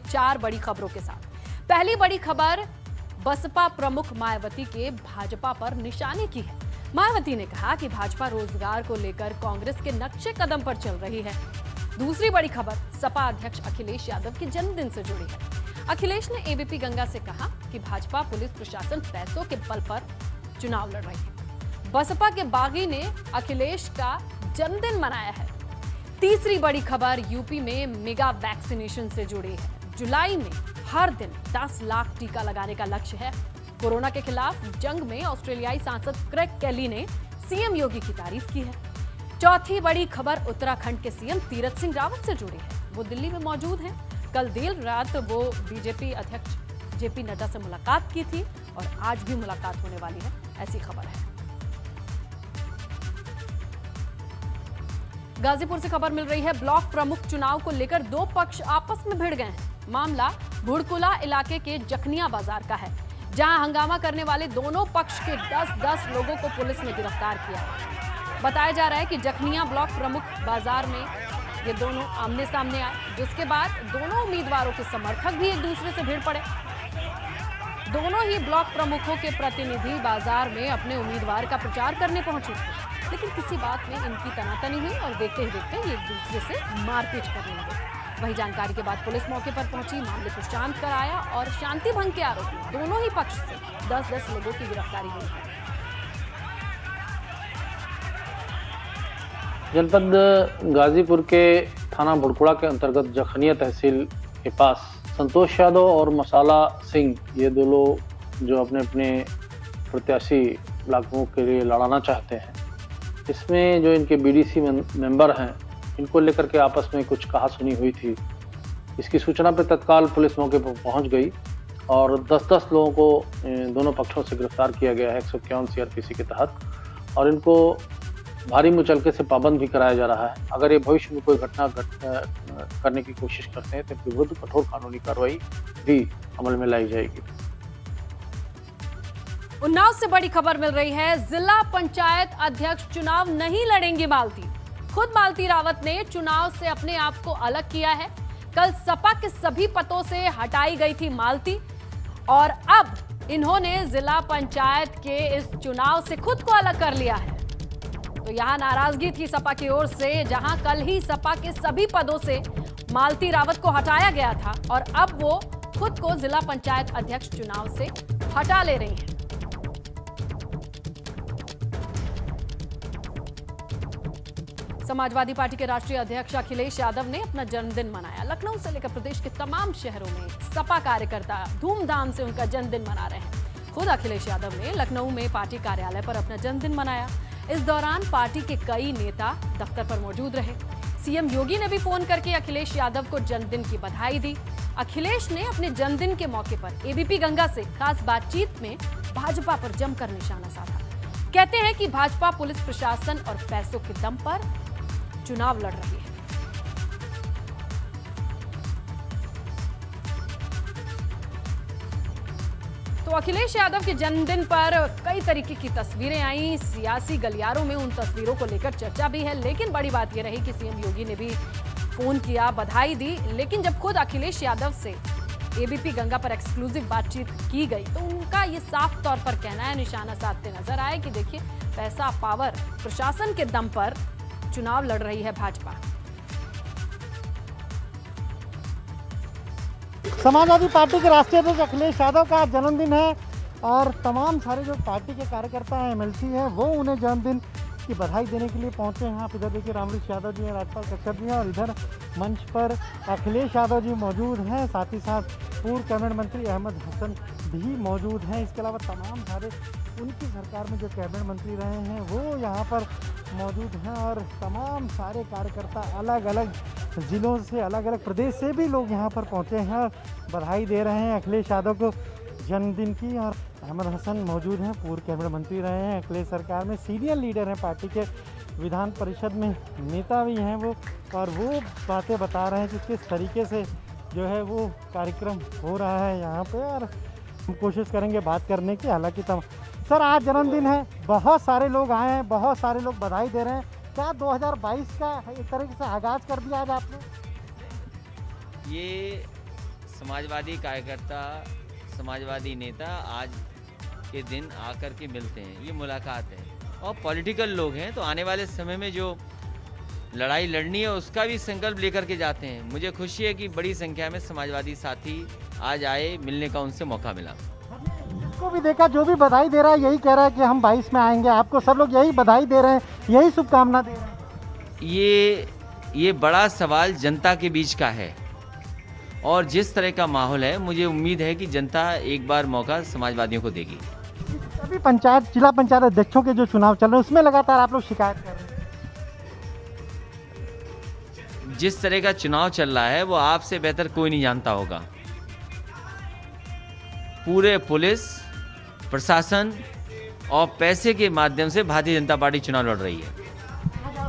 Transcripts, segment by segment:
4 बड़ी खबरों के साथ। पहली बड़ी खबर बसपा प्रमुख मायावती के भाजपा पर निशाने की है। मायावती ने कहा कि भाजपा रोजगार को लेकर कांग्रेस के नक्शे कदम पर चल रही है। दूसरी बड़ी खबर सपा अध्यक्ष अखिलेश यादव के जन्मदिन से जुड़ी है। अखिलेश ने एबीपी गंगा से कहा कि भाजपा पुलिस प्रशासन पैसों के बल पर चुनाव लड़ रही है। बसपा के बागी ने अखिलेश का जन्मदिन मनाया है। तीसरी बड़ी खबर यूपी में मेगा वैक्सीनेशन से जुड़ी है। जुलाई में हर दिन 10 लाख टीका लगाने का लक्ष्य है। कोरोना के खिलाफ जंग में ऑस्ट्रेलियाई सांसद क्रेग केली ने सीएम योगी की तारीफ की है। चौथी बड़ी खबर उत्तराखंड के सीएम तीरथ सिंह रावत से जुड़ी है। वो दिल्ली में मौजूद हैं। कल देर रात वो बीजेपी अध्यक्ष जेपी नड्डा से मुलाकात की थी और आज भी मुलाकात होने वाली है, ऐसी खबर है। गाजीपुर से खबर मिल रही है। ब्लॉक प्रमुख चुनाव को लेकर 2 पक्ष आपस में भिड़ गए हैं। मामला भुड़कुला इलाके के जखनिया बाजार का है, जहां हंगामा करने वाले दोनों पक्ष के 10-10 लोगों को पुलिस ने गिरफ्तार किया है। बताया जा रहा है कि जखनिया ब्लॉक प्रमुख बाजार में ये दोनों आमने सामने आए, जिसके बाद दोनों उम्मीदवारों के समर्थक भी एक दूसरे से भिड़ पड़े। दोनों ही ब्लॉक प्रमुखों के प्रतिनिधि बाजार में अपने उम्मीदवार का प्रचार करने पहुंचे थे, लेकिन किसी बात में इनकी तनातनी हुई और देखते ही देखते ये एक दूसरे से मारपीट करने लगे। वही जानकारी के बाद पुलिस मौके पर पहुंची, मामले को शांत कराया और शांति भंग के आरोपी दोनों ही पक्ष से 10-10 लोगों की गिरफ्तारी हुई है। जनपद गाजीपुर के थाना भुड़कुड़ा के अंतर्गत जखनिया तहसील के पास संतोष यादव और मसाला सिंह, ये दो लोग जो अपने अपने प्रत्याशी ब्लॉक प्रमुख के लिए लड़ाना चाहते हैं, इसमें जो इनके बीडीसी मेंबर हैं, इनको लेकर के आपस में कुछ कहासुनी हुई थी। इसकी सूचना पर तत्काल पुलिस मौके पर पहुंच गई और 10-10 लोगों को दोनों पक्षों से गिरफ्तार किया गया है 151 सीआरपीसी के तहत, और इनको भारी मुचलके से पाबंद भी कराया जा रहा है। अगर ये भविष्य में कोई घटना करने की कोशिश करते हैं तो इनके विरुद्ध कठोर कानूनी कार्रवाई भी अमल में लाई जाएगी। उन्नाव से बड़ी खबर मिल रही है। जिला पंचायत अध्यक्ष चुनाव नहीं लड़ेंगे मालती। खुद मालती रावत ने चुनाव से अपने आप को अलग किया है। कल सपा के सभी पदों से हटाई गई थी मालती और अब इन्होंने जिला पंचायत के इस चुनाव से खुद को अलग कर लिया है। तो यहां नाराजगी थी सपा की ओर से, जहां कल ही सपा के सभी पदों से मालती रावत को हटाया गया था और अब वो खुद को जिला पंचायत अध्यक्ष चुनाव से हटा ले रही हैं। समाजवादी पार्टी के राष्ट्रीय अध्यक्ष अखिलेश यादव ने अपना जन्मदिन मनाया। लखनऊ से लेकर प्रदेश के तमाम शहरों में सपा कार्यकर्ता धूमधाम से उनका जन्मदिन मना रहे हैं। खुद अखिलेश यादव ने लखनऊ में पार्टी कार्यालय पर अपना जन्मदिन मनाया। इस दौरान पार्टी के कई नेता दफ्तर पर मौजूद रहे। सीएम योगी ने भी फोन करके अखिलेश यादव को जन्मदिन की बधाई दी। अखिलेश ने अपने जन्मदिन के मौके पर एबीपी गंगा से खास बातचीत में भाजपा पर जमकर निशाना साधा। कहते हैं कि भाजपा पुलिस प्रशासन और पैसों के दम पर चुनाव लड़ रही है। तो अखिलेश यादव के जन्मदिन पर कई तरीके की तस्वीरें आई। सियासी गलियारों में उन तस्वीरों को लेकर चर्चा भी है, लेकिन बड़ी बात यह रही कि सीएम योगी ने भी फोन किया, बधाई दी। लेकिन जब खुद अखिलेश यादव से एबीपी गंगा पर एक्सक्लूसिव बातचीत की गई तो उनका ये साफ तौर पर कहना है, निशाना साधते नजर आए कि देखिए पैसा, पावर, प्रशासन के दम पर चुनाव लड़ रही है भाजपा। समाजवादी पार्टी के राष्ट्रीय अध्यक्ष अखिलेश यादव का जन्मदिन है और तमाम सारे जो पार्टी के कार्यकर्ता हैं, एमएलसी हैं, वो उन्हें जन्मदिन की बधाई देने के लिए पहुंचे हैं। आप इधर देखिए रामवृक्ष यादव जी हैं, राजपाल कश्यप जी हैं और इधर मंच पर अखिलेश यादव जी मौजूद हैं। साथ ही साथ पूर्व कैबिनेट मंत्री अहमद हसन भी मौजूद हैं। इसके अलावा तमाम सारे उनकी सरकार में जो कैबिनेट मंत्री रहे हैं वो यहाँ पर मौजूद हैं और तमाम सारे कार्यकर्ता अलग अलग ज़िलों से, अलग अलग प्रदेश से भी लोग यहाँ पर पहुँचे हैं और बधाई दे रहे हैं अखिलेश यादव को जन्मदिन की। और अहमद हसन मौजूद हैं, पूर्व कैबिनेट मंत्री रहे हैं, अखिलेश सरकार में सीनियर लीडर हैं, पार्टी के विधान परिषद में नेता भी हैं वो, और वो बातें बता रहे हैं कि किस तरीके से जो है वो कार्यक्रम हो रहा है यहाँ पे। और हम कोशिश करेंगे बात करने की। हालांकि सर आज जन्मदिन है, बहुत सारे लोग आए हैं, बहुत सारे लोग बधाई दे रहे हैं। क्या 2022 का एक तरीके से आगाज़ कर दिया आज आपने? ये समाजवादी कार्यकर्ता, समाजवादी नेता आज के दिन आकर के मिलते हैं, ये मुलाकात है। और पॉलिटिकल लोग हैं तो आने वाले समय में जो लड़ाई लड़नी है उसका भी संकल्प लेकर के जाते हैं। मुझे खुशी है कि बड़ी संख्या में समाजवादी साथी आज आए, मिलने का उनसे मौका मिला। जिसको भी देखा जो भी बधाई दे रहा है यही कह रहा है कि हम 22 में आएंगे, आपको सब लोग यही बधाई दे रहे हैं, यही शुभकामना दे रहे हैं। ये बड़ा सवाल जनता के बीच का है और जिस तरह का माहौल है मुझे उम्मीद है कि जनता एक बार मौका समाजवादियों को देगी। अभी पंचायत, जिला पंचायत अध्यक्षों के जो चुनाव चल रहे हैं उसमें लगातार आप लोग शिकायत कर रहे हैं। जिस तरह का चुनाव चल रहा है वो आपसे बेहतर कोई नहीं जानता होगा। पूरे पुलिस प्रशासन और पैसे के माध्यम से भारतीय जनता पार्टी चुनाव लड़ रही है।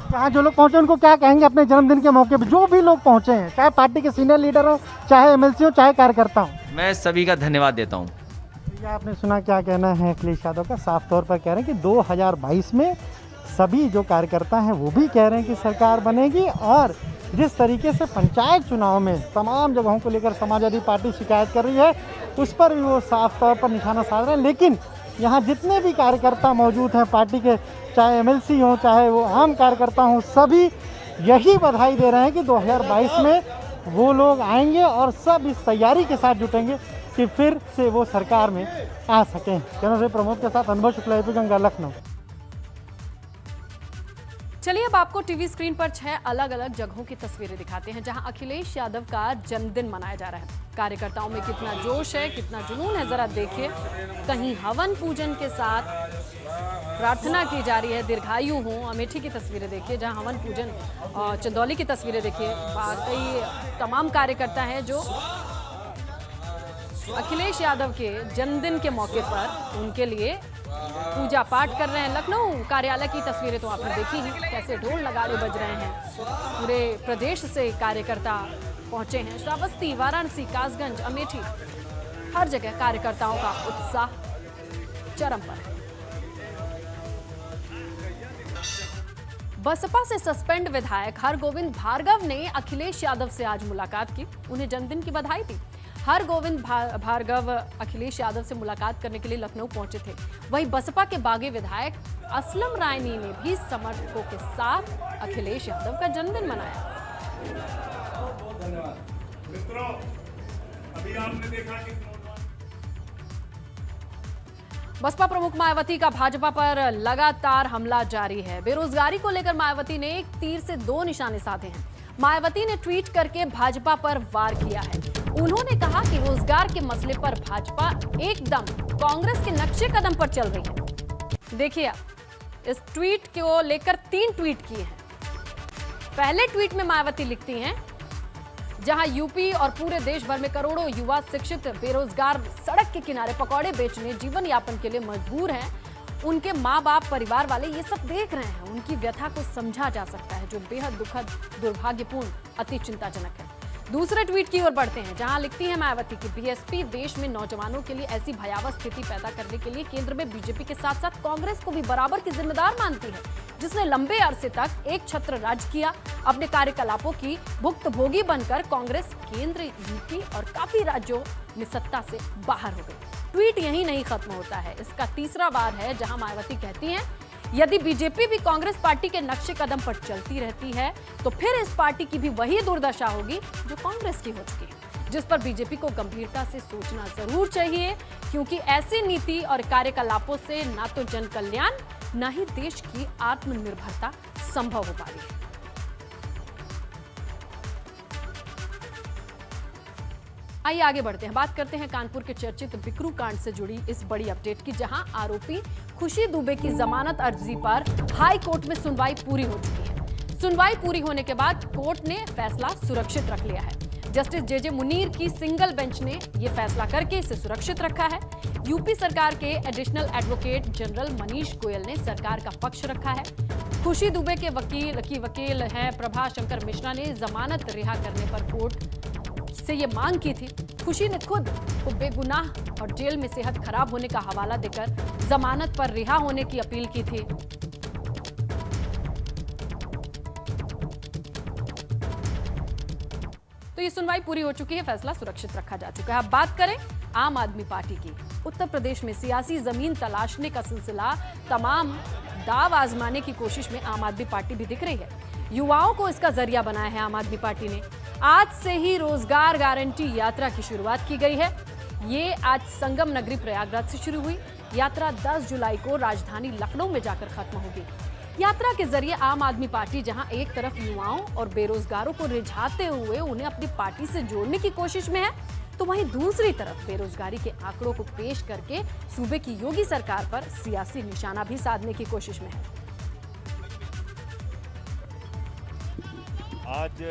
यहाँ जो लोग पहुंचे उनको क्या कहेंगे अपने जन्मदिन के मौके पर? जो भी लोग पहुंचे हैं, चाहे पार्टी के सीनियर लीडर हो, चाहे एमएलसी हो, चाहे कार्यकर्ता हो, मैं सभी का धन्यवाद देता हूँ। भैया आपने सुना क्या कहना है अखिलेश यादव का? साफ तौर पर कह रहे हैं कि 2022 में सभी जो कार्यकर्ता हैं वो भी कह रहे हैं कि सरकार बनेगी, और जिस तरीके से पंचायत चुनाव में तमाम जगहों को लेकर समाजवादी पार्टी शिकायत कर रही है उस पर भी वो साफ तौर पर निशाना साध रहे हैं। लेकिन यहाँ जितने भी कार्यकर्ता मौजूद हैं पार्टी के, चाहे एमएलसी हों चाहे वो आम कार्यकर्ता हों, सभी यही बधाई दे रहे हैं कि 2022 में वो लोग आएंगे और सब इस तैयारी के साथ जुटेंगे कि फिर से वो सरकार में आ सकें। कैमरा से प्रमोद के साथ अनुभव शुक्ला, एपी गंगा, लखनऊ। चलिए अब आपको टीवी स्क्रीन पर 6 अलग अलग जगहों की तस्वीरें दिखाते हैं जहां अखिलेश यादव का जन्मदिन मनाया जा रहा है। कार्यकर्ताओं में कितना जोश है, कितना जुनून है, जरा देखिए। कहीं हवन पूजन के साथ प्रार्थना की जा रही है, दीर्घायु हो। अमेठी की तस्वीरें देखिए जहां हवन पूजन, और चंदौली की तस्वीरें देखिए। बाकी तमाम कार्यकर्ता हैं जो अखिलेश यादव के जन्मदिन के मौके पर उनके लिए पूजा पाठ कर रहे हैं। लखनऊ कार्यालय की तस्वीरें तो आपने देखी ही, कैसे ढोल नगाड़े बज रहे हैं। पूरे प्रदेश से कार्यकर्ता पहुंचे हैं। श्रावस्ती, वाराणसी, कासगंज, अमेठी, हर जगह कार्यकर्ताओं का उत्साह चरम पर है। बसपा से सस्पेंड विधायक हरगोविंद भार्गव ने अखिलेश यादव से आज मुलाकात की, उन्हें जन्मदिन की बधाई दी। हरगोविंद भार्गव अखिलेश यादव से मुलाकात करने के लिए लखनऊ पहुंचे थे। वहीं बसपा के बागी विधायक असलम रायनी ने भी समर्थकों के साथ अखिलेश यादव का जन्मदिन मनाया। मित्रों, अभी आपने देखा कि बसपा प्रमुख मायावती का भाजपा पर लगातार हमला जारी है। बेरोजगारी को लेकर मायावती ने एक तीर से 2 निशाने साधे हैं। मायावती ने ट्वीट करके भाजपा पर वार किया है। उन्होंने कहा कि रोजगार के मसले पर भाजपा एकदम कांग्रेस के नक्शे कदम पर चल रही है। देखिए आप, इस ट्वीट को लेकर 3 ट्वीट किए हैं। पहले ट्वीट में मायावती लिखती हैं, जहां यूपी और पूरे देश भर में करोड़ों युवा शिक्षित बेरोजगार सड़क के किनारे पकौड़े बेचने, जीवन यापन के लिए मजबूर हैं। उनके माँ बाप, परिवार वाले ये सब देख रहे हैं। उनकी व्यथा को समझा जा सकता है, जो बेहद दुखद, दुर्भाग्यपूर्ण, अति चिंताजनक है। दूसरे ट्वीट की ओर बढ़ते हैं, जहां लिखती है मायावती कि बीएसपी देश में नौजवानों के लिए ऐसी भयावह स्थिति पैदा करने के लिए केंद्र में बीजेपी के साथ साथ कांग्रेस को भी बराबर की जिम्मेदार मानती है, जिसने लंबे अरसे तक एक छत्र राज किया। अपने कार्यकलापों की भुक्तभोगी बनकर कांग्रेस केंद्र, यूपी और काफी राज्यों में सत्ता से बाहर हो गई। ट्वीट यही नहीं खत्म होता है, इसका तीसरा बार है जहां मायावती कहती हैं, यदि बीजेपी भी कांग्रेस पार्टी के नक्शे कदम पर चलती रहती है तो फिर इस पार्टी की भी वही दुर्दशा होगी जो कांग्रेस की हो चुकी है, जिस पर बीजेपी को गंभीरता से सोचना जरूर चाहिए, क्योंकि ऐसी नीति और कार्यकलापों से ना तो जन कल्याण, ना ही देश की आत्मनिर्भरता संभव हो पा रही है। आइए आगे बढ़ते हैं, बात करते हैं कानपुर के चर्चित बिकरू कांड से जुड़ी इस बड़ी अपडेट की, जहां आरोपी खुशी दुबे की जमानत अर्जी पर हाई कोर्ट में सुनवाई पूरी हो चुकी है। सुनवाई पूरी होने के बाद कोर्ट ने फैसला सुरक्षित रख लिया है। जस्टिस जे मुनीर की सिंगल बेंच ने यह फैसला करके इसे सुरक्षित रखा है। यूपी सरकार के additional advocate general Manish Goyal ने सरकार का पक्ष रखा है। खुशी दुबे के वकील हैं प्रभा शंकर मिश्रा ने जमानत रिहा करने पर कोर्ट से ये मांग की थी। खुशी ने खुद को बेगुनाह और जेल में सेहत खराब होने का हवाला देकर जमानत पर रिहा होने की अपील की थी। तो ये सुनवाई पूरी हो चुकी है, फैसला सुरक्षित रखा जा चुका है। अब बात करें आम आदमी पार्टी की। उत्तर प्रदेश में सियासी जमीन तलाशने का सिलसिला तमाम दाव आजमाने की कोशिश में आम आदमी पार्टी भी दिख रही है। युवाओं को इसका जरिया बनाया है आम आदमी पार्टी ने। आज से ही रोजगार गारंटी यात्रा की शुरुआत की गई है। ये आज संगम नगरी प्रयागराज से शुरू हुई। यात्रा 10 जुलाई को राजधानी लखनऊ में जाकर खत्म होगी। यात्रा के जरिए आम आदमी पार्टी जहां एक तरफ युवाओं और बेरोजगारों को रिझाते हुए उन्हें अपनी पार्टी से जोड़ने की कोशिश में है, तो वहीं दूसरी तरफ बेरोजगारी के आंकड़ों को पेश करके सूबे की योगी सरकार पर सियासी निशाना भी साधने की कोशिश में है। आज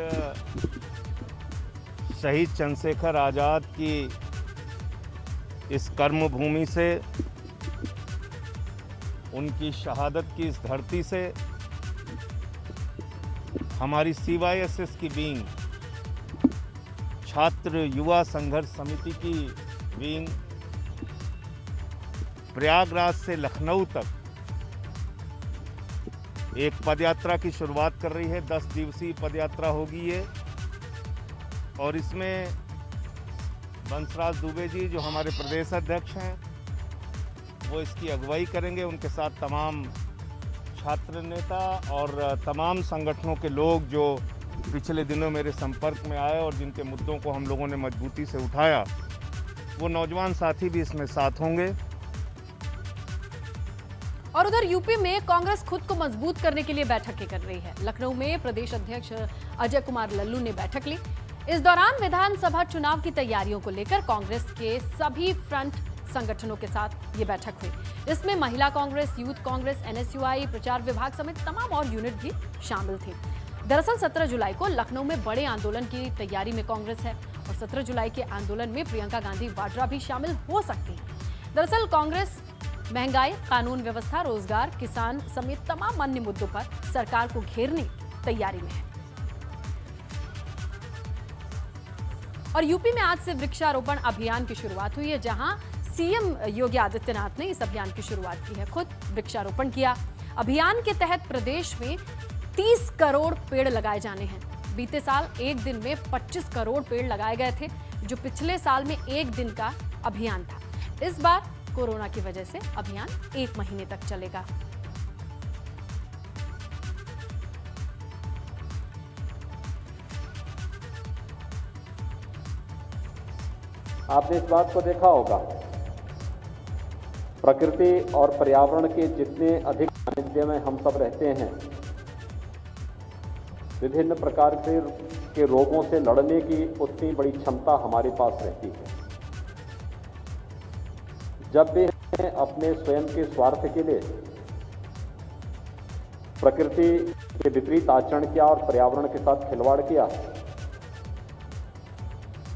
शहीद चंद्रशेखर आज़ाद की इस कर्मभूमि से, उनकी शहादत की इस धरती से हमारी CYSS की विंग, छात्र युवा संघर्ष समिति की विंग प्रयागराज से लखनऊ तक एक पदयात्रा की शुरुआत कर रही है। 10 दिवसीय पदयात्रा होगी ये, और इसमें बंसराज दुबे जी जो हमारे प्रदेश अध्यक्ष हैं वो इसकी अगुवाई करेंगे। उनके साथ तमाम छात्र नेता और तमाम संगठनों के लोग जो पिछले दिनों मेरे संपर्क में आए और जिनके मुद्दों को हम लोगों ने मजबूती से उठाया, वो नौजवान साथी भी इसमें साथ होंगे। और उधर यूपी में कांग्रेस खुद को मजबूत करने के लिए बैठकें कर रही है। लखनऊ में प्रदेश अध्यक्ष अजय कुमार लल्लू ने बैठक ली। इस दौरान विधानसभा चुनाव की तैयारियों को लेकर कांग्रेस के सभी फ्रंट संगठनों के साथ ये बैठक हुई। इसमें महिला कांग्रेस, यूथ कांग्रेस, NSUI, प्रचार विभाग समेत तमाम और यूनिट भी शामिल थे। दरअसल 17 जुलाई को लखनऊ में बड़े आंदोलन की तैयारी में कांग्रेस है और 17 जुलाई के आंदोलन में प्रियंका गांधी वाड्रा भी शामिल हो सकती है। दरअसल कांग्रेस महंगाई, कानून व्यवस्था, रोजगार, किसान समेत तमाम अन्य मुद्दों पर सरकार को घेरने की तैयारी में है। और यूपी में आज से वृक्षारोपण अभियान की शुरुआत हुई है, जहां सीएम योगी आदित्यनाथ ने इस अभियान की शुरुआत की है। खुद वृक्षारोपण किया। अभियान के तहत प्रदेश में 30 करोड़ पेड़ लगाए जाने हैं। बीते साल एक दिन में 25 करोड़ पेड़ लगाए गए थे, जो पिछले साल में एक दिन का अभियान था। इस बार कोरोना की वजह से अभियान 1 महीने तक चलेगा। आपने इस बात को देखा होगा, प्रकृति और पर्यावरण के जितने अधिक सानिध्य में हम सब रहते हैं, विभिन्न प्रकार के रोगों से लड़ने की उतनी बड़ी क्षमता हमारे पास रहती है। जब भी हमने अपने स्वयं के स्वार्थ के लिए प्रकृति के विपरीत आचरण किया और पर्यावरण के साथ खिलवाड़ किया,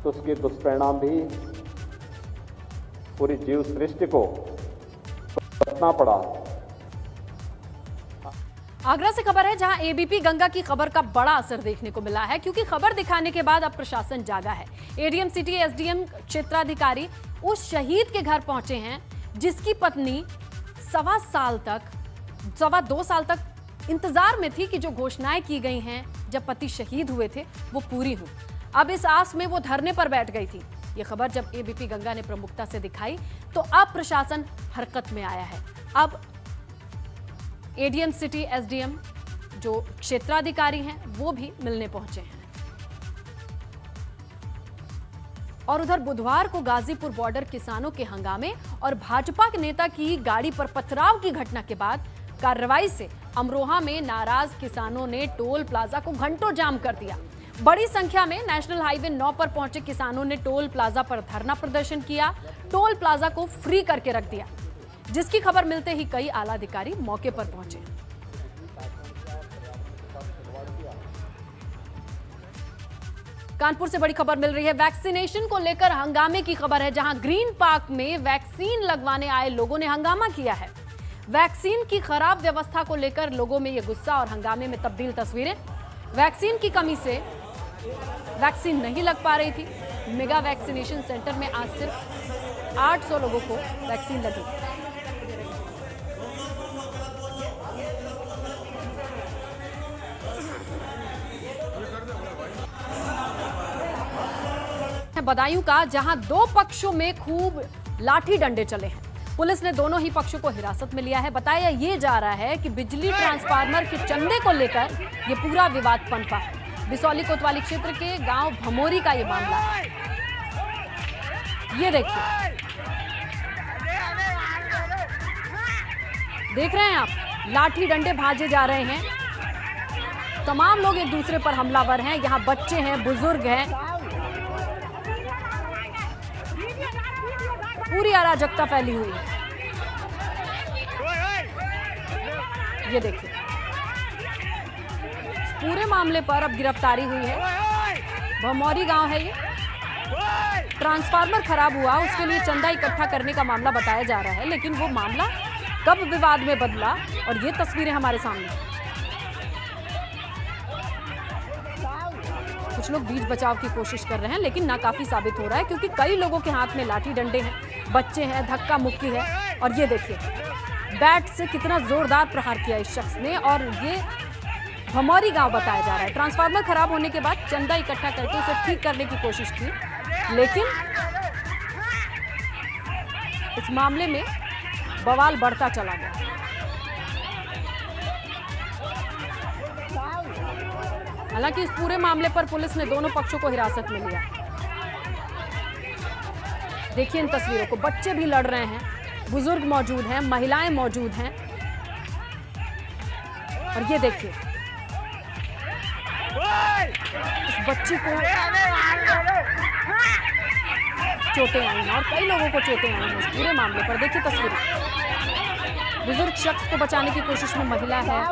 तो उसके दुष्परिणाम भी पूरी जीव सृष्टि को भुगतना पड़ा। आगरा से खबर है, जहां एबीपी गंगा की खबर का बड़ा असर देखने को मिला है, क्योंकि खबर दिखाने के बाद अब प्रशासन जागा है। एडीएम सिटी एसडीएम क्षेत्राधिकारी उस शहीद के घर पहुंचे हैं जिसकी पत्नी 2 साल तक इंतजार में थी कि जो घोषणाएं की गई हैं जब पति शहीद हुए थे वो पूरी हों। अब इस आस में वो धरने पर बैठ गई थी। ये खबर जब एबीपी गंगा ने प्रमुखता से दिखाई तो अब प्रशासन हरकत में आया है। अब एडीएम सिटी एसडीएम जो क्षेत्राधिकारी हैं वो भी मिलने पहुंचे हैं। और उधर बुधवार को गाजीपुर बॉर्डर किसानों के हंगामे और भाजपा के नेता की गाड़ी पर पथराव की घटना के बाद कार्रवाई से अमरोहा में नाराज किसानों ने टोल प्लाजा को घंटों जाम कर दिया। बड़ी संख्या में नेशनल हाईवे 9 पर पहुंचे किसानों ने टोल प्लाजा पर धरना प्रदर्शन किया। टोल प्लाजा को फ्री करके रख दिया, जिसकी खबर मिलते ही कई आला अधिकारी मौके पर पहुंचे। कानपुर से बड़ी खबर मिल रही है। वैक्सीनेशन को लेकर हंगामे की खबर है, जहां ग्रीन पार्क में वैक्सीन लगवाने आए लोगों ने हंगामा किया है। वैक्सीन की खराब व्यवस्था को लेकर लोगों में यह गुस्सा और हंगामे में तब्दील तस्वीरें। वैक्सीन की कमी से वैक्सीन नहीं लग पा रही थी। मेगा वैक्सीनेशन सेंटर में आज सिर्फ 800 लोगों को वैक्सीन लगी। बदायूं का, जहां दो पक्षों में खूब लाठी डंडे चले हैं। पुलिस ने दोनों ही पक्षों को हिरासत में लिया है। बताया ये जा रहा है कि बिजली ट्रांसफार्मर के चंदे को लेकर ये पूरा विवाद पनपा है। बिसौली कोतवाली क्षेत्र के गांव भमोरी का ये मामला है। ये देखिए, देख रहे हैं आप, लाठी डंडे भाजे जा रहे हैं। तमाम लोग एक दूसरे पर हमलावर हैं। यहाँ बच्चे हैं, बुजुर्ग हैं। पूरी अराजकता फैली हुई है। ये देखिए, पूरे मामले पर अब गिरफ्तारी हुई है। भमौरी गांव है ये। ट्रांसफार्मर खराब हुआ, उसके लिए चंदा इकट्ठा करने का मामला बताया जा रहा है, लेकिन वो मामला कब विवाद में बदला, और ये तस्वीरें हमारे सामने। कुछ लोग बीच बचाव की कोशिश कर रहे हैं, लेकिन नाकाफी साबित हो रहा है, क्योंकि कई लोगों के हाथ में लाठी डंडे हैं, बच्चे हैं, धक्का मुक्की है। और ये देखिए, बैट से कितना जोरदार प्रहार किया इस शख्स ने। और ये भमौरी गांव बताया जा रहा है। ट्रांसफार्मर खराब होने के बाद चंदा इकट्ठा करके उसे ठीक करने की कोशिश की, लेकिन इस मामले में बवाल बढ़ता चला गया। हालांकि इस पूरे मामले पर पुलिस ने दोनों पक्षों को हिरासत में लिया। देखिए इन तस्वीरों को, बच्चे भी लड़ रहे हैं, बुजुर्ग मौजूद हैं, महिलाएं मौजूद हैं। और ये देखिए, इस बच्ची को चोटें आई हैं और कई लोगों को चोटें आई हैं इस पूरे मामले पर। देखिए तस्वीरें, बुजुर्ग शख्स को बचाने की कोशिश में महिला है।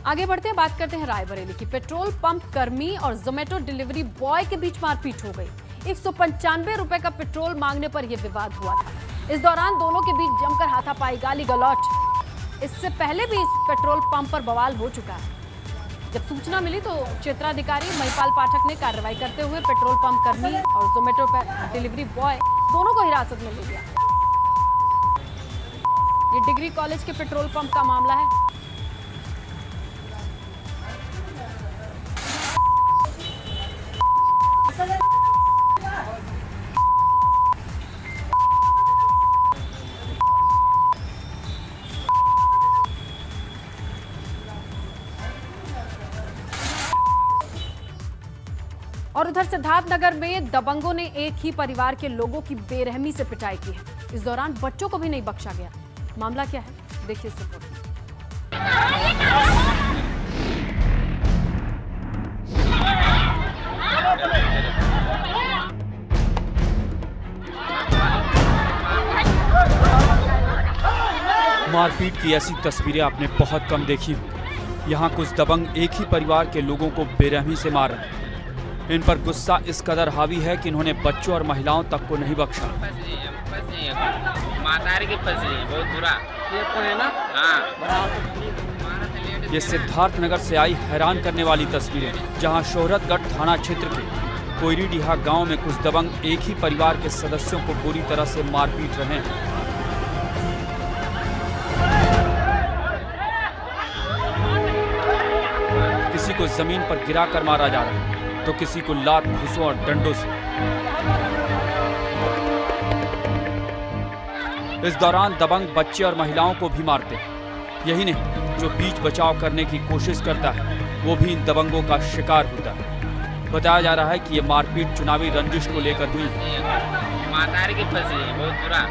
आगे बढ़ते हैं, बात करते हैं रायबरेली की। पेट्रोल पंप कर्मी और जोमेटो डिलीवरी बॉय के बीच मारपीट हो गई। 195 रुपए का पेट्रोल मांगने पर यह विवाद हुआ था। इस दौरान दोनों के बीच जमकर हाथापाई, गाली गलौज। इससे पहले भी इस पेट्रोल पंप पर बवाल हो चुका है। जब सूचना मिली तो क्षेत्राधिकारी महिपाल पाठक ने कार्रवाई करते हुए पेट्रोल पंप कर्मी और जोमेटो डिलीवरी बॉय दोनों को हिरासत में ले लिया। ये डिग्री कॉलेज के पेट्रोल पंप का मामला है। और उधर सिद्धार्थनगर में दबंगों ने एक ही परिवार के लोगों की बेरहमी से पिटाई की है। इस दौरान बच्चों को भी नहीं बख्शा गया। मामला क्या है, देखिए इस रिपोर्ट में। मारपीट की ऐसी तस्वीरें आपने बहुत कम देखी हो। यहाँ कुछ दबंग एक ही परिवार के लोगों को बेरहमी से मार रहे हैं। इन पर गुस्सा इस कदर हावी है कि इन्होंने बच्चों और महिलाओं तक को नहीं बख्शा। बहुत बुरा ये ना। ये सिद्धार्थनगर से आई हैरान करने वाली तस्वीरें, जहां शोहरतगढ़ थाना क्षेत्र के कोयरीडीहा गांव में कुछ दबंग एक ही परिवार के सदस्यों को बुरी तरह से मारपीट रहे हैं। किसी को जमीन पर गिराकर मारा जा रहा है तो किसी को लात, घूंसों और डंडों से। इस दौरान दबंग बच्चे और महिलाओं को भी मारते हैं। यही नहीं, जो बीच बचाव करने की कोशिश करता है वो भी इन दबंगों का शिकार होता है। बताया जा रहा है कि ये मारपीट चुनावी रंजिश को लेकर हुई है। बहुत बुरा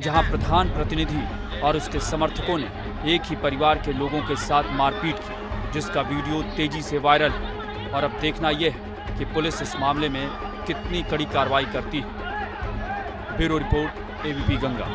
जहां प्रधान प्रतिनिधि और उसके समर्थकों ने एक ही परिवार के लोगों के साथ मारपीट की, जिसका वीडियो तेजी से वायरल है। और अब देखना यह है कि पुलिस इस मामले में कितनी कड़ी कार्रवाई करती है। Bureau report, ABP Ganga.